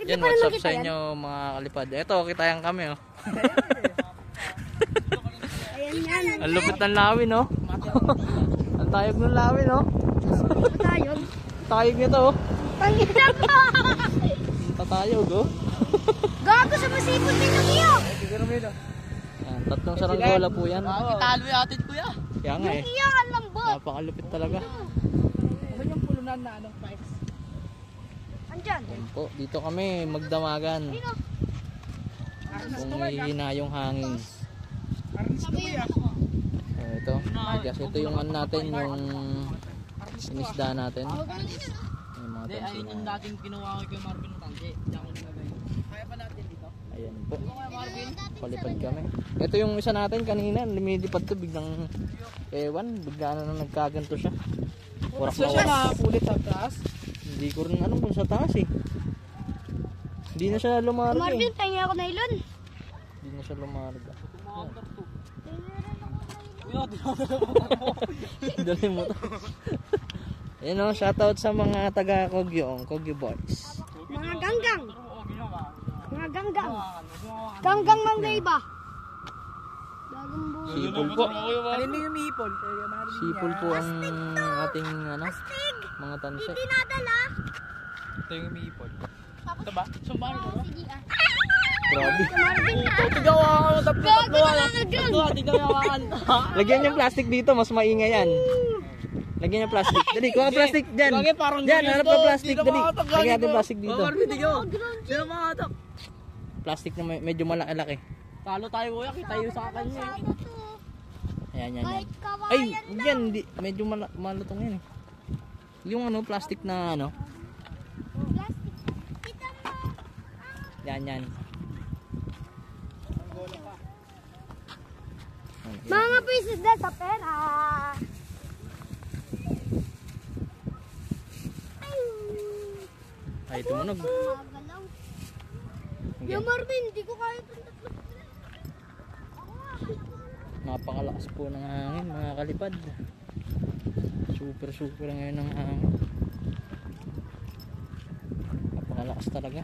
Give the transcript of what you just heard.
Yan, what's up sa inyo mga kalipad. Ito, kitayan kami oh. Ayan yan. Ang lupit ng lawin oh. Ang tayog ng lawin oh. Matayog. Tayog nito oh. Pangina pa. Ang tatayog oh. Gago sa masipot din ng iyo. Yan, tatlong saranggola po yan. Talo yung atin kuya. Kaya nga eh. Yung iyo ang lambot. Napakalupit talaga. Ano yung pulunan na anong price? Andyan. Yan po, dito kami magdamagan. Sino? Kung hihina yung hangin. So, ito, kasi ito yung ano natin, yung sinisda natin. Yung mga Hindi, tansi ayun yung na. dating kinuha ko kay Marvin ng tansi. Diyan ko nilagay. Kaya pa natin dito? Ayan po, Marvin? palipad kami. Ito yung isa natin kanina, lumilipad to biglang ewan, bigla na nagkaganto siya. Warak na warak. nakapulit sa taas? Hindi ko rin alam kung sa taas eh. Hindi na siya lumarga eh. Marvin, tayo ako nylon. Hindi na siya lumarga. Dali mo to. Ayan o, shoutout sa mga taga Kogyo, Kogyo Boys. Mga ganggang. Mga ganggang. Ganggang manggayba. Dagang buhay. Sipol po. Kanino yung mihipol? Sipol po ang ating ano, Astig. mga tansi. Hindi nadala. Ito yung mihipol. Ito ba? Sumbahan ko ba? Sige ah. Grabe. Tigawakan mo. Gago na nagang. Tigawakan. Lagyan yung plastic dito, mas maingay yan. Lagyan yung plastic. Dali, kuha ka plastic dyan. Bagay, parang Dyan, ganyan hanap to. ka plastic. Di na Dali, makatak, lagyan ganyan natin to. plastic dito. Marvin, tigaw. Di na makatak. Plastic na medyo malaki-laki. Talo tayo kuya, kita yung sa kanya. Ayan, yan, yan. Kahit kawayan Ay, lang. yan, medyo malutong yan eh. Yung ano, plastic na ano. Plastic. Kita mo. Yan, yan. Mga pieces na sa pera. Ay, tumunog. Magalaw. Yung Marvin, hindi ko kaya itong tatlo. Napakalakas po ng hangin mga kalipad. Super ngayon ng hangin. Napakalakas talaga.